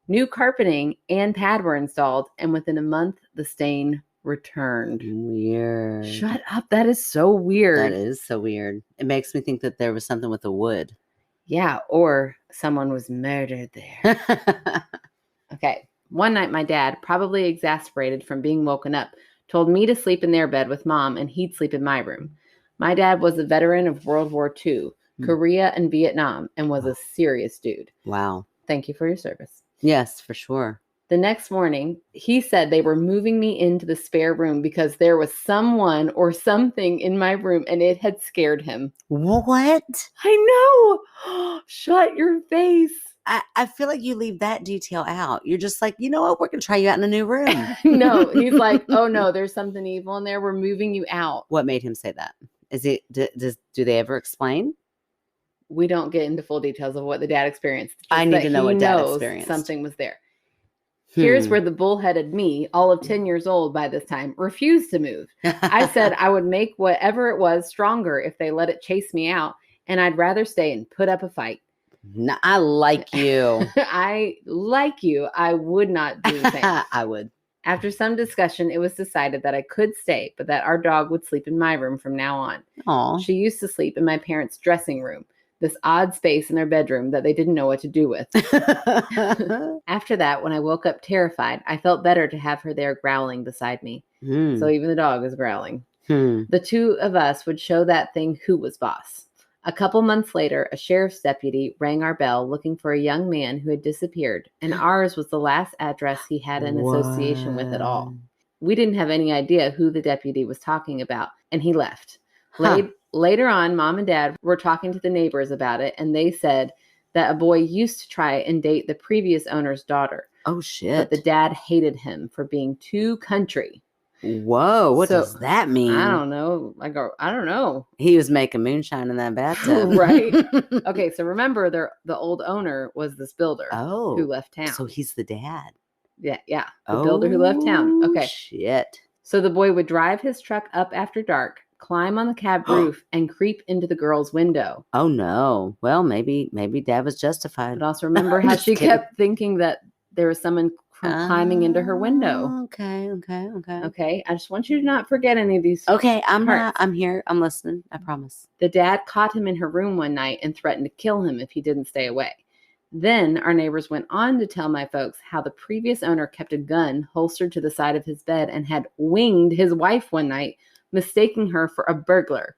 New carpeting and pad were installed, and within a month, the stain returned. Weird. Shut up. That is so weird. That is so weird. It makes me think that there was something with the wood. Yeah, or someone was murdered there. Okay. One night, my dad, probably exasperated from being woken up, told me to sleep in their bed with Mom and he'd sleep in my room. My dad was a veteran of World War II, Korea, and Vietnam, and was a serious dude. Wow. Thank you for your service. Yes, for sure. The next morning, he said they were moving me into the spare room because there was someone or something in my room and it had scared him. What? I know. Shut your face. I feel like you leave that detail out. You're just like, you know what? We're going to try you out in a new room. No, he's like, oh no, there's something evil in there. We're moving you out. What made him say that? Is it, do they ever explain? We don't get into full details of what the dad experienced. I need to know what dad experienced. Something was there. Here's where the bullheaded me, all of 10 years old by this time, refused to move. I said I would make whatever it was stronger if they let it chase me out, and I'd rather stay and put up a fight. No, I like you. I like you. I would not do the same. I would. After some discussion, it was decided that I could stay, but that our dog would sleep in my room from now on. Aww. She used to sleep in my parents' dressing room, this odd space in their bedroom that they didn't know what to do with. After that, when I woke up terrified, I felt better to have her there growling beside me. So even the dog is growling. The two of us would show that thing who was boss. A couple months later, a sheriff's deputy rang our bell looking for a young man who had disappeared, and ours was the last address he had an association with at all. We didn't have any idea who the deputy was talking about, and he left. Later on, Mom and Dad were talking to the neighbors about it, and they said that a boy used to try and date the previous owner's daughter. Oh, shit. But the dad hated him for being too country. Whoa, what does that mean? I don't know. I don't know. He was making moonshine in that bathtub. Right. Okay, so remember the old owner was this builder who left town. So he's the dad. Yeah. The builder who left town. Okay. Shit. So the boy would drive his truck up after dark, climb on the cab roof, and creep into the girl's window. Oh no. Well, maybe Dad was justified. But also remember how she kept thinking that there was someone climbing into her window. Okay. Okay. I just want you to not forget any of these. Okay, I'm here. I'm listening. I promise. The dad caught him in her room one night and threatened to kill him if he didn't stay away. Then our neighbors went on to tell my folks how the previous owner kept a gun holstered to the side of his bed and had winged his wife one night, mistaking her for a burglar.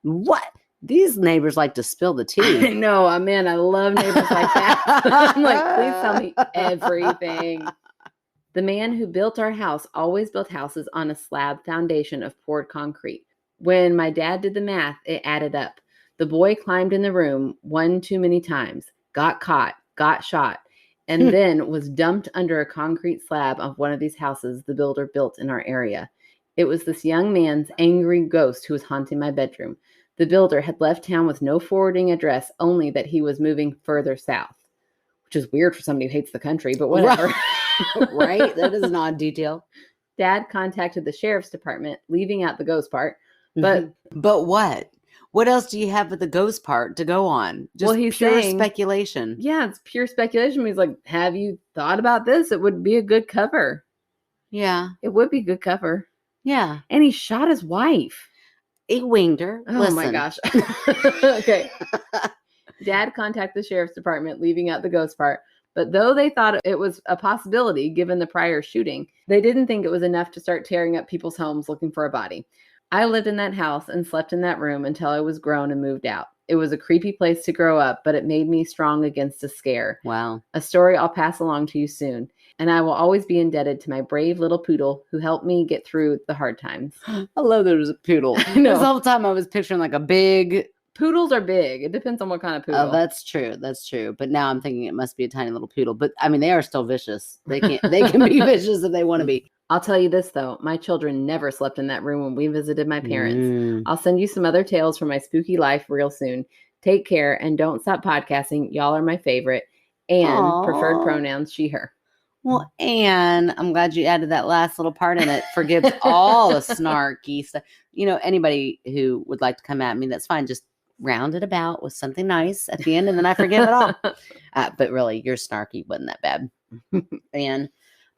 What? These neighbors like to spill the tea. I know, man. I love neighbors like that. I'm like, please tell me everything. The man who built our house always built houses on a slab foundation of poured concrete. When my dad did the math, it added up. The boy climbed in the room one too many times, got caught, got shot, and then was dumped under a concrete slab of one of these houses the builder built in our area. It was this young man's angry ghost who was haunting my bedroom. The builder had left town with no forwarding address, only that he was moving further south, which is weird for somebody who hates the country, but whatever. Right? That is an odd detail. Dad contacted the sheriff's department, leaving out the ghost part. But what? What else do you have with the ghost part to go on? Just he's pure saying, speculation. Yeah, it's pure speculation. He's like, have you thought about this? It would be a good cover. Yeah. It would be a good cover. Yeah. And he shot his wife. He winged her. Oh my gosh. Okay. Dad contacted the sheriff's department, leaving out the ghost part. But though they thought it was a possibility given the prior shooting, they didn't think it was enough to start tearing up people's homes looking for a body. I lived in that house and slept in that room until I was grown and moved out. It was a creepy place to grow up, but it made me strong against a scare. Wow. A story I'll pass along to you soon. And I will always be indebted to my brave little poodle who helped me get through the hard times. I love that it was a poodle. This whole time I was picturing like a big... Poodles are big. It depends on what kind of poodle. Oh, that's true. That's true. But now I'm thinking it must be a tiny little poodle. But I mean, they are still vicious. They can be vicious if they want to be. I'll tell you this, though. My children never slept in that room when we visited my parents. I'll send you some other tales from my spooky life real soon. Take care and don't stop podcasting. Y'all are my favorite. And preferred pronouns, she, her. Well, and I'm glad you added that last little part in it. Forgives all the snarky stuff. You know, anybody who would like to come at me, that's fine. Just round it about with something nice at the end, and then I forgive it all. But really, your snarky wasn't that bad. And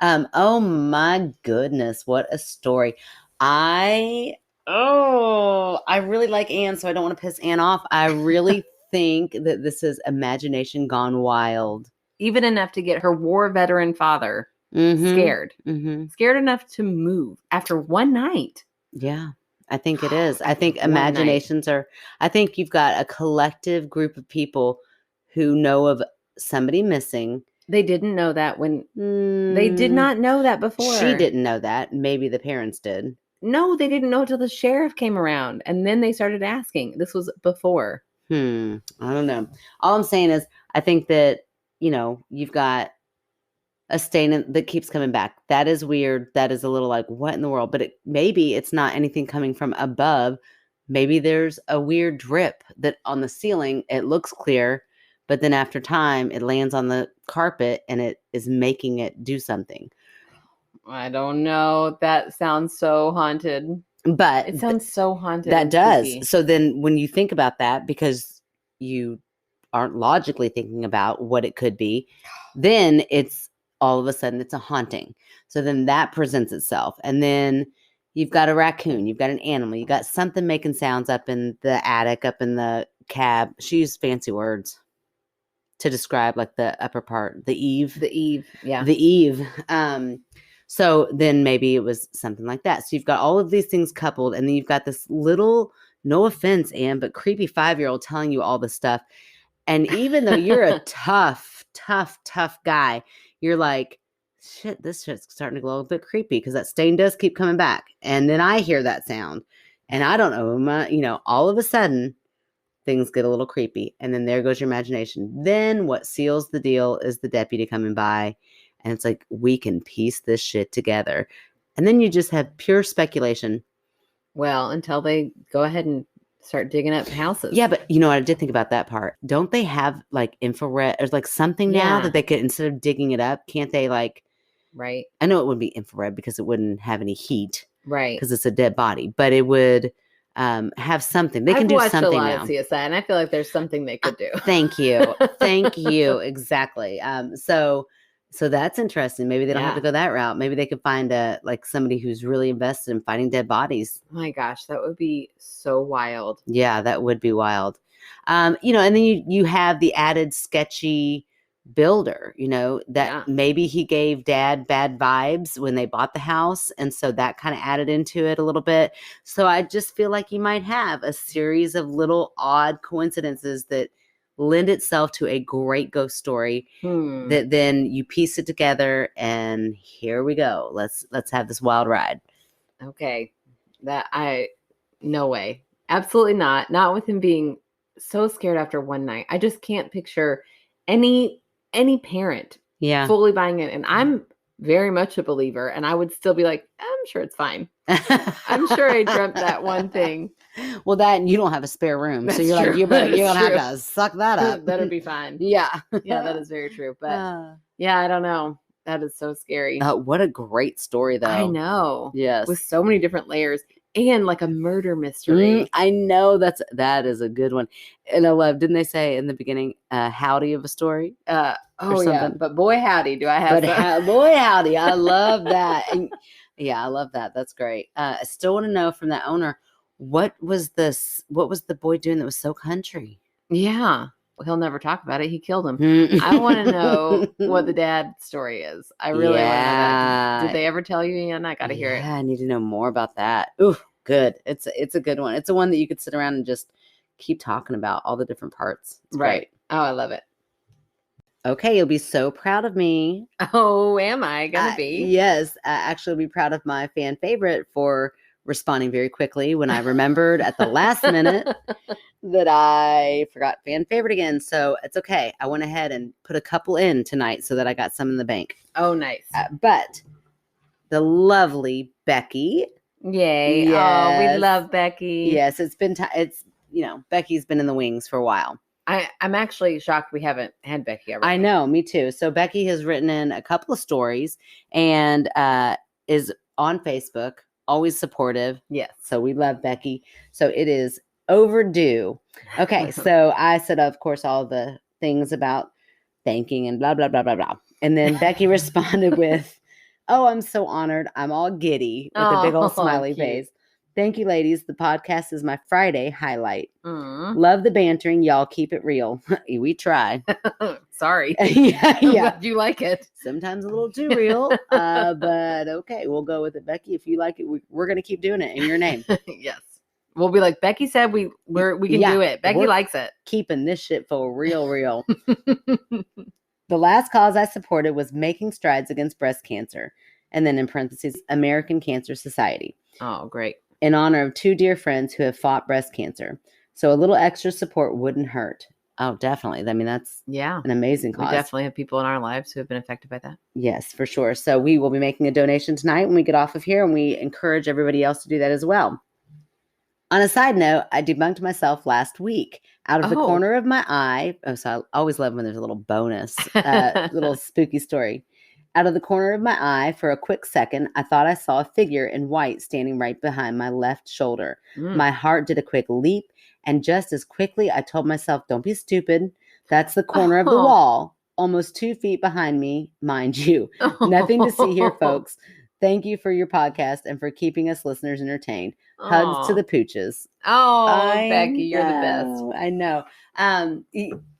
oh my goodness, what a story! I really like Anne, so I don't want to piss Anne off. I really think that this is imagination gone wild. Even enough to get her war veteran father scared. Scared enough to move after one night. Yeah, I think it is. I think imaginations I think you've got a collective group of people who know of somebody missing. They didn't know that when they did not know that before. She didn't know that. Maybe the parents did. No, they didn't know until the sheriff came around. And then they started asking. This was before. I don't know. All I'm saying is I think that, you know, you've got a stain that keeps coming back. That is weird. That is a little like, what in the world? But maybe it's not anything coming from above. Maybe there's a weird drip that on the ceiling, it looks clear, but then after time, it lands on the carpet and it is making it do something. I don't know. That sounds so haunted. But it sounds so haunted. That does. Spooky. So then when you think about that, because you aren't logically thinking about what it could be, then it's all of a sudden it's a haunting. So then that presents itself. And then you've got a raccoon, you've got an animal, you got something making sounds up in the attic, up in the cab. She used fancy words to describe like the upper part, the eave. Yeah. The eave. So then maybe it was something like that. So you've got all of these things coupled, and then you've got this little, no offense, Anne, but creepy 5-year-old telling you all this stuff. And even though you're a tough guy, you're like, shit, this shit's starting to glow a bit creepy because that stain does keep coming back. And then I hear that sound, and I don't know, all of a sudden things get a little creepy. And then there goes your imagination. Then what seals the deal is the deputy coming by. And it's like, we can piece this shit together. And then you just have pure speculation. Well, until they go ahead and start digging up houses. Yeah, but I did think about that part. Don't they have like infrared or like something now that they could, instead of digging it up, can't they like... Right. I know it would be infrared because it wouldn't have any heat. Right. Because it's a dead body. But it would have something. They can do something now. I've watched a lot of CSI, and I feel like there's something they could do. Thank you. Thank you. Exactly. So that's interesting. Maybe they don't have to go that route. Maybe they could find somebody who's really invested in finding dead bodies. Oh my gosh, that would be so wild. Yeah, that would be wild. And then you have the added sketchy builder, that maybe he gave Dad bad vibes when they bought the house. And so that kind of added into it a little bit. So I just feel like you might have a series of little odd coincidences that lend itself to a great ghost story that then you piece it together and here we go. Let's have this wild ride. Okay. No way. Absolutely not. Not with him being so scared after one night. I just can't picture any parent fully buying it. And I'm very much a believer, and I would still be like, I'm sure it's fine. I'm sure I dreamt that one thing. Well, that and you don't have a spare room. That's so you're true. Like, you're gonna have to suck that up. That'll be fine. Yeah. Yeah, that is very true. But I don't know. That is so scary. What a great story, though. I know. Yes. With so many different layers and like a murder mystery. I know that is a good one. And I love, didn't they say in the beginning, howdy of a story? Oh, yeah. But boy, howdy, do I have that. Boy, howdy. I love that. And, yeah, I love that. That's great. I still want to know from that owner, what was the boy doing that was so country? Yeah. Well, he'll never talk about it. He killed him. I want to know what the dad story is. I really want to know that. Did they ever tell you, Ian? I got to hear it. Yeah, I need to know more about that. Ooh, good. It's a good one. It's a one that you could sit around and just keep talking about all the different parts. It's right. Great. Oh, I love it. Okay, you'll be so proud of me. Oh, am I going to be? Yes. Actually, I'll be proud of my fan favorite for responding very quickly when I remembered at the last minute that I forgot fan favorite again. So it's okay. I went ahead and put a couple in tonight so that I got some in the bank. Oh, nice. But the lovely Becky. Yay. Yes. Oh, we love Becky. Yes, Becky's been in the wings for a while. I'm actually shocked we haven't had Becky ever. I know, me too. So Becky has written in a couple of stories and is on Facebook, always supportive. Yes. So we love Becky. So it is overdue. Okay, so I said, of course, all the things about thanking and blah, blah, blah, blah, blah. And then Becky responded with, oh, I'm so honored. I'm all giddy with a big old smiley face. Thank you, ladies. The podcast is my Friday highlight. Love the bantering. Y'all keep it real. We try. Sorry. Yeah. Do you like it? Sometimes a little too real, but okay, we'll go with it. Becky, if you like it, we're going to keep doing it in your name. Yes. We'll be like, Becky said we can do it. Becky likes it. Keeping this shit for real. The last cause I supported was making strides against breast cancer. And then in parentheses, American Cancer Society. Oh, great. In honor of 2 dear friends who have fought breast cancer. So a little extra support wouldn't hurt. Oh, definitely. I mean, that's an amazing cause. We definitely have people in our lives who have been affected by that. Yes, for sure. So we will be making a donation tonight when we get off of here, and we encourage everybody else to do that as well. On a side note, I debunked myself last week out of the corner of my eye. Oh, so I always love when there's a little bonus, little spooky story. Out of the corner of my eye, for a quick second, I thought I saw a figure in white standing right behind my left shoulder. My heart did a quick leap, and just as quickly, I told myself, don't be stupid. That's the corner of the wall, almost 2 feet behind me, mind you. Nothing to see here, folks. Thank you for your podcast and for keeping us listeners entertained. Hugs to the pooches. Oh, Becky, you're the best. I know.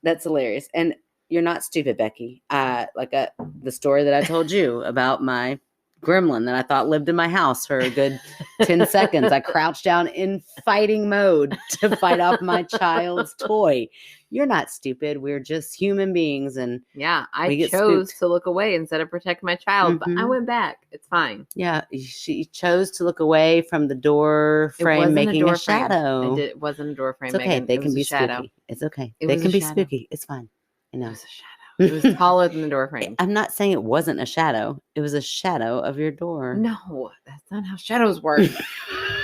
That's hilarious. And you're not stupid, Becky. The story that I told you about my gremlin that I thought lived in my house for a good 10 seconds. I crouched down in fighting mode to fight off my child's toy. You're not stupid. We're just human beings. And yeah, I chose to look away instead of protect my child, but I went back. It's fine. Yeah, she chose to look away from the door frame, making a shadow. It wasn't a door frame. It's okay. They can be spooky. It's okay. They can be spooky. It's fine. You know. It was a shadow. It was taller than the door frame. I'm not saying it wasn't a shadow. It was a shadow of your door. No, that's not how shadows work.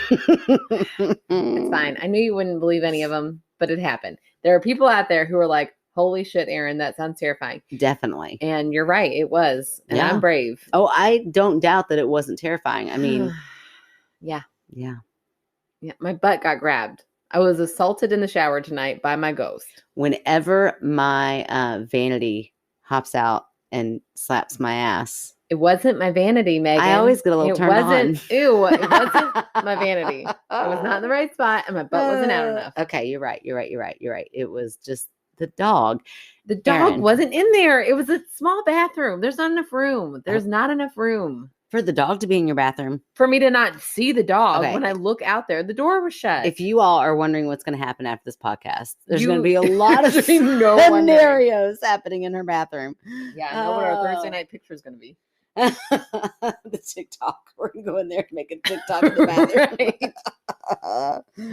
It's fine. I knew you wouldn't believe any of them, but it happened. There are people out there who are like, holy shit, Erin, that sounds terrifying. Definitely. And you're right. It was. And I'm brave. Oh, I don't doubt that it wasn't terrifying. I mean. Yeah. Yeah. Yeah. My butt got grabbed. I was assaulted in the shower tonight by my ghost. Whenever my vanity hops out and slaps my ass. It wasn't my vanity, Megan. I always get a little turned on. Ew, it wasn't my vanity. It was not in the right spot and my butt wasn't out enough. Okay, you're right. It was just the dog. The dog wasn't in there. It was a small bathroom. There's not enough room. There's not enough room. For the dog to be in your bathroom? For me to not see the dog when I look out there. The door was shut. If you all are wondering what's going to happen after this podcast, there's going to be a lot of scenarios happening in her bathroom. Yeah, I know what our Thursday night picture is going to be. The TikTok. We're going to go in there and make a TikTok in the bathroom.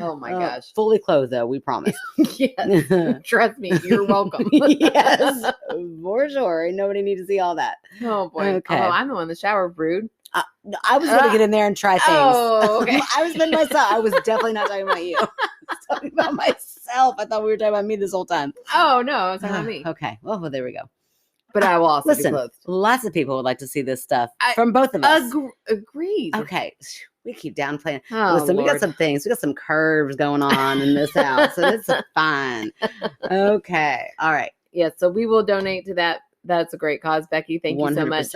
Oh my gosh. Fully clothed though, we promise. Yes. Trust me, you're welcome. Yes, for sure. Nobody needs to see all that. Oh boy. Okay. Oh, I'm the one in the shower, brood. I was going to get in there and try things. Oh, okay. I was been myself. I was definitely not talking about you. I was talking about myself. I thought we were talking about me this whole time. Oh no, I was talking about me. Okay. Well, there we go. But I will also be listen. clothed. Lots of people would like to see this stuff from both of us. Agreed. Okay, we keep downplaying. Oh, Listen, Lord. we got some things. We got some curves going on in this house, and it's fine. Okay, all right. Yeah, so we will donate to that. That's a great cause, Becky. Thank you so much.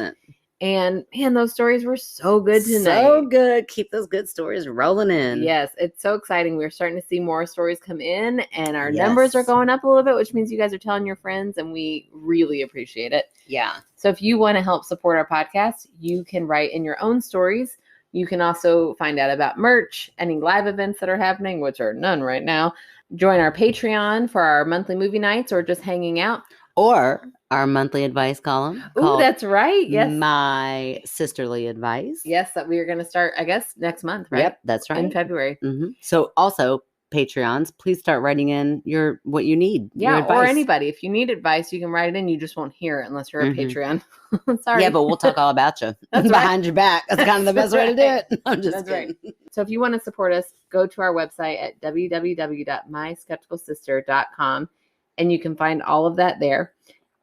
And man, those stories were so good tonight. So good. Keep those good stories rolling in. Yes, it's so exciting. We're starting to see more stories come in, and our numbers are going up a little bit, which means you guys are telling your friends, and we really appreciate it. Yeah. So if you want to help support our podcast, you can write in your own stories. You can also find out about merch, any live events that are happening, which are none right now. Join our Patreon for our monthly movie nights or just hanging out. Or our monthly advice column. Oh, that's right. Yes. My sisterly advice. Yes, that we are going to start, I guess, next month, right? Yep, that's right. In February. Mm-hmm. So also, Patreons, please start writing in what you need. Yeah, or anybody. If you need advice, you can write it in. You just won't hear it unless you're a Patreon. Sorry. Yeah, but we'll talk all about you. That's behind your back. That's kind of the best way to do it. I'm just kidding. Right. So if you want to support us, go to our website at www.myskepticalsister.com, and you can find all of that there.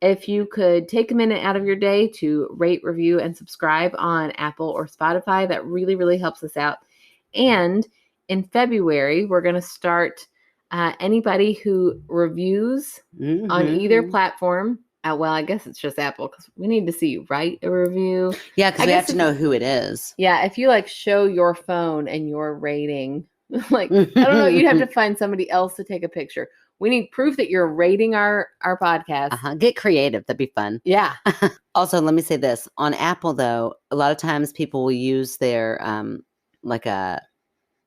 If you could take a minute out of your day to rate, review, and subscribe on Apple or Spotify, that really, really helps us out. And in February, we're going to start anybody who reviews on either platform. Well, I guess it's just Apple because we need to see you write a review. Yeah, because we have to know who it is. Yeah, if you show your phone and your rating, I don't know, you'd have to find somebody else to take a picture. We need proof that you're rating our podcast. Get creative. That'd be fun. Yeah. Also, let me say this. On Apple, though, a lot of times people will use their a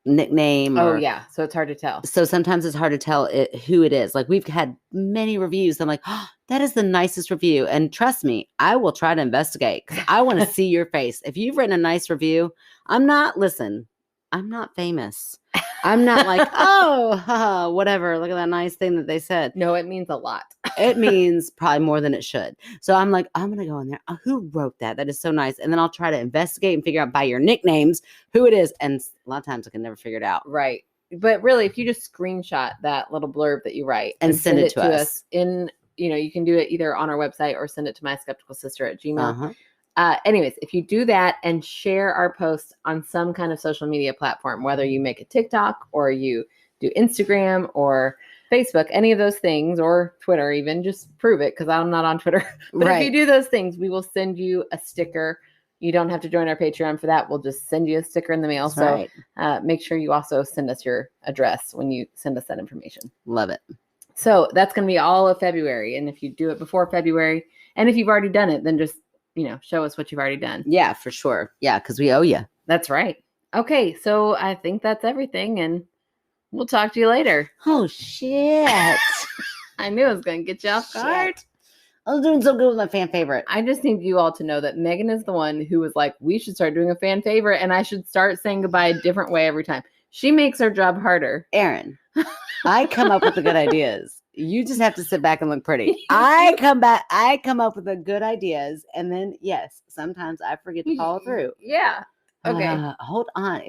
nickname. Oh, yeah. So it's hard to tell. So sometimes it's hard to tell who it is. We've had many reviews. I'm like, oh, that is the nicest review. And trust me, I will try to investigate because I want to see your face. If you've written a nice review, I'm not famous. I'm not whatever. Look at that nice thing that they said. No, it means a lot. It means probably more than it should. So I'm like, I'm going to go in there. Oh, who wrote that? That is so nice. And then I'll try to investigate and figure out by your nicknames who it is. And a lot of times I can never figure it out. Right. But really, if you just screenshot that little blurb that you write and send it to us in, you can do it either on our website or send it to myskepticalsister@gmail.com. Anyways, if you do that and share our post on some kind of social media platform, whether you make a TikTok or you do Instagram or Facebook, any of those things, or Twitter even, just prove it because I'm not on Twitter. But if you do those things, we will send you a sticker. You don't have to join our Patreon for that. We'll just send you a sticker in the mail. That's so make sure you also send us your address when you send us that information. Love it. So that's going to be all of February. And if you do it before February, and if you've already done it, then just show us what you've already done. Yeah, for sure. Yeah, because we owe you. That's right. Okay, so I think that's everything, and we'll talk to you later. Oh, shit. I knew I was going to get you off guard. I was doing so good with my fan favorite. I just need you all to know that Megan is the one who was like, we should start doing a fan favorite, and I should start saying goodbye a different way every time. She makes our job harder. Erin, I come up with the good ideas. You just have to sit back and look pretty. I come up with the good ideas. And then, yes, sometimes I forget to follow through. Yeah. Okay. Hold on.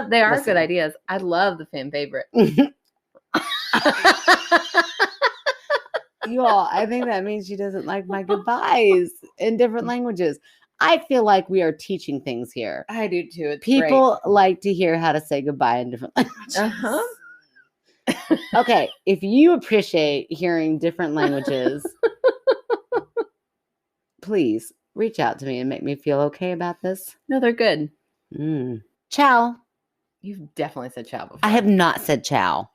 They are good ideas. I love the fan favorite. You all, I think that means she doesn't like my goodbyes in different languages. I feel like we are teaching things here. I do too. It's People like to hear how to say goodbye in different languages. Uh-huh. Okay, if you appreciate hearing different languages, please reach out to me and make me feel okay about this. No, they're good. Ciao. You've definitely said ciao before. I have not said ciao.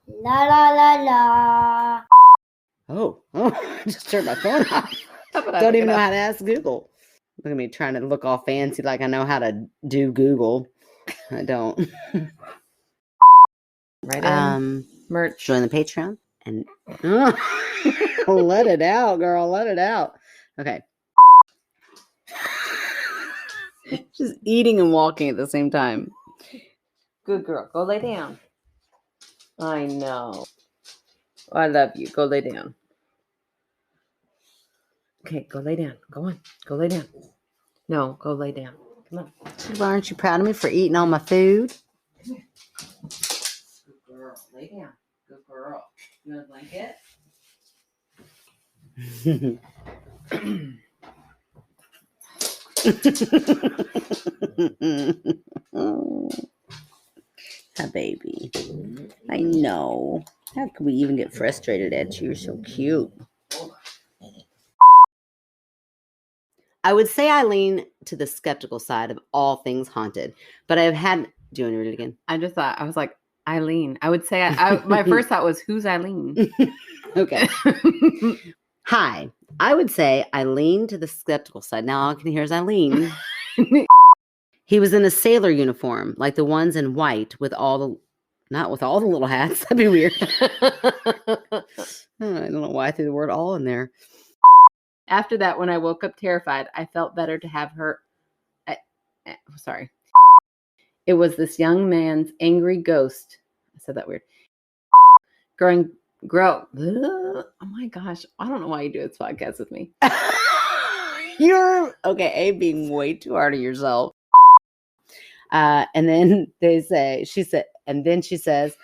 La la la la. Oh, I just turned my phone off. Don't even know how to ask Google. Look at me trying to look all fancy like I know how to do Google. I don't. Right in. Merch. Join the Patreon and let it out, girl. Let it out. Okay. Just eating and walking at the same time. Good girl. Go lay down. I know. I love you. Go lay down. Okay, go lay down. Go on. Go lay down. No, go lay down. Come on. Sheila, aren't you proud of me for eating all my food? Come here. Good girl. Lay down. Good girl. You want a blanket? A baby. I know. How could we even get frustrated at you? You're so cute. I would say I lean to the skeptical side of all things haunted, but I've had. Do you want to read it again? I just thought, I was like, Eileen. I would say, my first thought was, who's Eileen? Okay. Hi. I would say I lean to the skeptical side. Now all I can hear is Eileen. He was in a sailor uniform, like the ones in white, not with all the little hats. That'd be weird. I don't know why I threw the word all in there. After that, when I woke up terrified, I felt better to have her. Sorry. It was this young man's angry ghost. I said that weird. Grow. Oh my gosh. I don't know why you do this podcast with me. You're okay. Being way too hard on yourself. And then she says,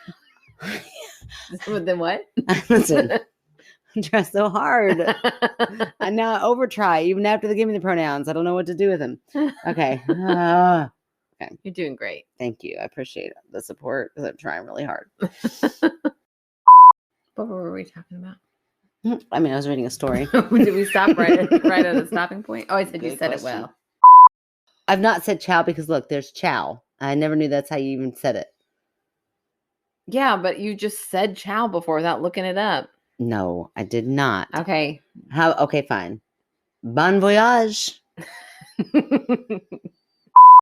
Then what? Listen, I try so hard. I now overtry even after they give me the pronouns. I don't know what to do with them. Okay. Okay. You're doing great. Thank you. I appreciate the support because I'm trying really hard. What were we talking about? I mean, I was reading a story. Did we stop right at a stopping point? Oh, I said you said it well. I've not said chow because look, there's chow. I never knew that's how you even said it. Yeah, but you just said chow before without looking it up. No, I did not. Okay. Okay, fine. Bon voyage.